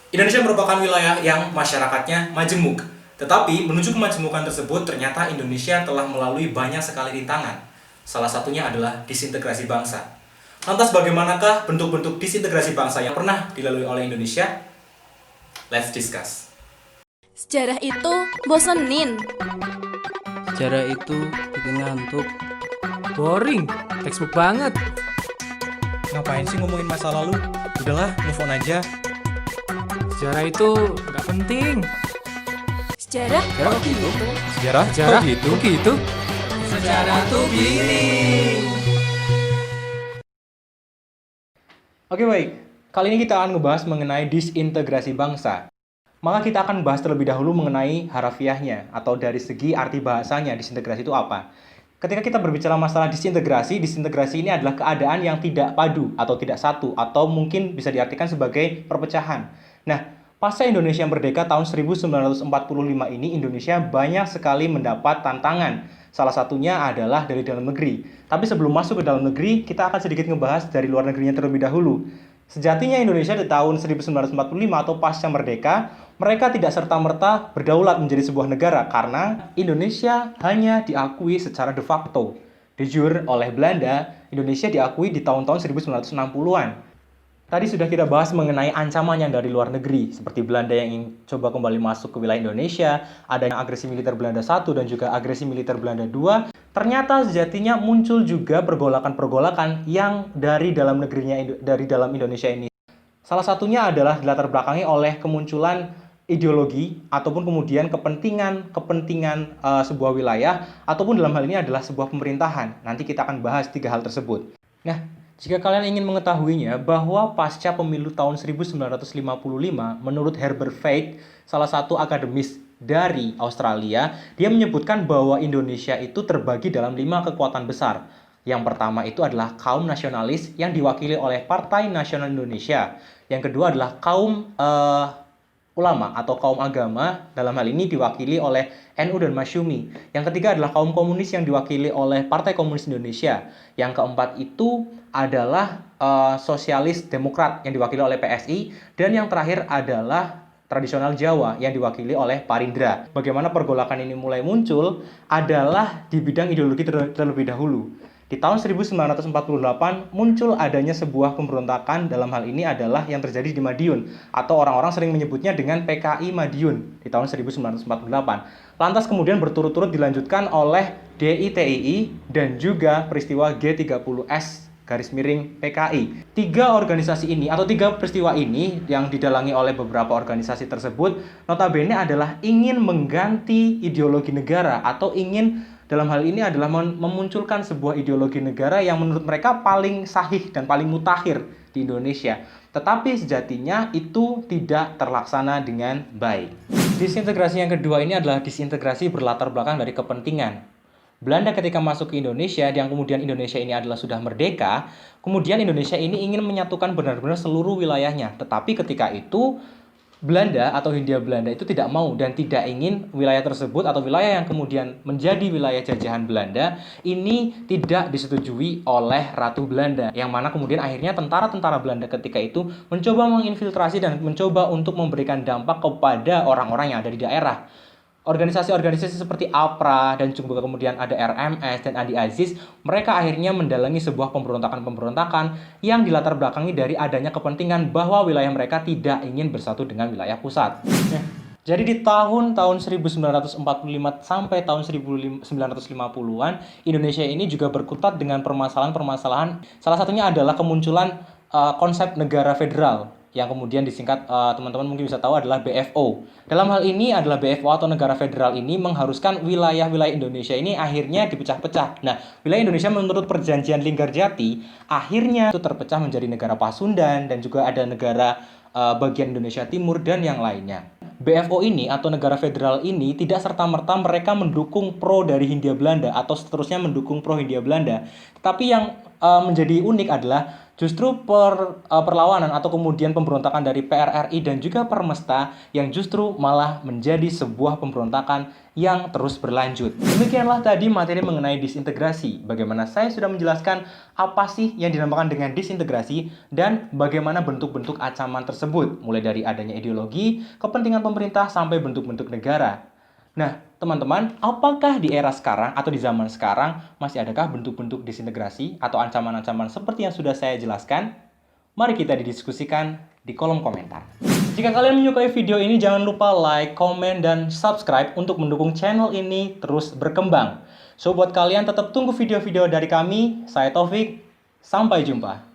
Indonesia merupakan wilayah yang masyarakatnya majemuk. Tetapi menuju kemajemukan tersebut ternyata Indonesia telah melalui banyak sekali rintangan. Salah satunya adalah disintegrasi bangsa. Lantas bagaimanakah bentuk-bentuk disintegrasi bangsa yang pernah dilalui oleh Indonesia? Let's discuss. Sejarah itu bosenin. Sejarah itu bikin ngantuk. Boring, textbook banget. Ngapain sih ngomongin masa lalu? Udahlah, move on aja. Sejarah itu nggak penting. Sejarah Sejarah kok gitu? Sejarah? Sejarah Kok gitu? kok gitu? Sejarah tuh gini. Oke baik, kali ini kita akan ngebahas mengenai disintegrasi bangsa. Maka kita akan bahas terlebih dahulu mengenai harafiahnya atau dari segi arti bahasanya disintegrasi itu apa. Ketika kita berbicara masalah disintegrasi, disintegrasi ini adalah keadaan yang tidak padu atau tidak satu atau mungkin bisa diartikan sebagai perpecahan. Nah, pasca Indonesia merdeka tahun 1945 ini Indonesia banyak sekali mendapat tantangan. Salah satunya adalah dari dalam negeri. Tapi sebelum masuk ke dalam negeri, kita akan sedikit ngebahas dari luar negerinya terlebih dahulu. Sejatinya Indonesia di tahun 1945 atau pasca merdeka, mereka tidak serta-merta berdaulat menjadi sebuah negara karena Indonesia hanya diakui secara de facto. De jure oleh Belanda, Indonesia diakui di tahun-tahun 1960-an. Tadi sudah kita bahas mengenai ancaman yang dari luar negeri, seperti Belanda yang ingin coba kembali masuk ke wilayah Indonesia, adanya agresi militer Belanda 1 dan juga agresi militer Belanda 2. Ternyata sejatinya muncul juga pergolakan-pergolakan yang dari dalam negerinya, dari dalam Indonesia ini. Salah satunya adalah dilatar belakangi oleh kemunculan ideologi ataupun kemudian kepentingan sebuah wilayah ataupun dalam hal ini adalah sebuah pemerintahan. Nanti kita akan bahas tiga hal tersebut. Nah, jika kalian ingin mengetahuinya bahwa pasca pemilu tahun 1955, menurut Herbert Feith, salah satu akademis dari Australia, dia menyebutkan bahwa Indonesia itu terbagi dalam 5 kekuatan besar. Yang pertama itu adalah kaum nasionalis yang diwakili oleh Partai Nasional Indonesia. Yang kedua adalah kaum ulama atau kaum agama, dalam hal ini diwakili oleh NU dan Masyumi. Yang ketiga adalah kaum komunis yang diwakili oleh Partai Komunis Indonesia. Yang keempat itu adalah sosialis demokrat yang diwakili oleh PSI. Dan yang terakhir adalah tradisional Jawa yang diwakili oleh Parindra. Bagaimana pergolakan ini mulai muncul adalah di bidang ideologi terlebih dahulu. Di tahun 1948 muncul adanya sebuah pemberontakan, dalam hal ini adalah yang terjadi di Madiun atau orang-orang sering menyebutnya dengan PKI Madiun di tahun 1948. Lantas kemudian berturut-turut dilanjutkan oleh DITII dan juga peristiwa G30S garis miring PKI. Tiga organisasi ini atau tiga peristiwa ini yang didalangi oleh beberapa organisasi tersebut notabene adalah ingin mengganti ideologi negara atau ingin dalam hal ini adalah memunculkan sebuah ideologi negara yang menurut mereka paling sahih dan paling mutakhir di Indonesia. Tetapi sejatinya itu tidak terlaksana dengan baik. Disintegrasi yang kedua ini adalah disintegrasi berlatar belakang dari kepentingan. Belanda ketika masuk ke Indonesia, yang kemudian Indonesia ini adalah sudah merdeka, kemudian Indonesia ini ingin menyatukan benar-benar seluruh wilayahnya. Tetapi ketika itu Belanda atau Hindia Belanda itu tidak mau dan tidak ingin wilayah tersebut atau wilayah yang kemudian menjadi wilayah jajahan Belanda ini tidak disetujui oleh Ratu Belanda, yang mana kemudian akhirnya tentara-tentara Belanda ketika itu mencoba menginfiltrasi dan mencoba untuk memberikan dampak kepada orang-orang yang ada di daerah. Organisasi-organisasi seperti APRA dan juga kemudian ada RMS dan Andi Aziz, mereka akhirnya mendalangi sebuah pemberontakan-pemberontakan yang dilatar belakangi dari adanya kepentingan bahwa wilayah mereka tidak ingin bersatu dengan wilayah pusat. Jadi di tahun-tahun 1945 sampai tahun 1950-an, Indonesia ini juga berkutat dengan permasalahan-permasalahan. Salah satunya adalah kemunculan konsep negara federal yang kemudian disingkat teman-teman mungkin bisa tahu adalah BFO. Dalam hal ini adalah BFO atau negara federal ini mengharuskan wilayah-wilayah Indonesia ini akhirnya dipecah-pecah. Nah, wilayah Indonesia menurut perjanjian Linggarjati akhirnya itu terpecah menjadi negara Pasundan dan juga ada negara bagian Indonesia Timur dan yang lainnya. BFO ini atau negara federal ini tidak serta-merta mereka mendukung pro dari Hindia Belanda atau seterusnya mendukung pro Hindia Belanda. Tetapi yang menjadi unik adalah Justru perlawanan atau kemudian pemberontakan dari PRRI dan juga Permesta yang justru malah menjadi sebuah pemberontakan yang terus berlanjut. Demikianlah tadi materi mengenai disintegrasi. Bagaimana saya sudah menjelaskan apa sih yang dinamakan dengan disintegrasi dan bagaimana bentuk-bentuk ancaman tersebut, mulai dari adanya ideologi, kepentingan pemerintah, sampai bentuk-bentuk negara. Nah, teman-teman, apakah di era sekarang atau di zaman sekarang masih adakah bentuk-bentuk disintegrasi atau ancaman-ancaman seperti yang sudah saya jelaskan? Mari kita didiskusikan di kolom komentar. Jika kalian menyukai video ini, jangan lupa like, komen, dan subscribe untuk mendukung channel ini terus berkembang. So, buat kalian tetap tunggu video-video dari kami. Saya Taufik, sampai jumpa.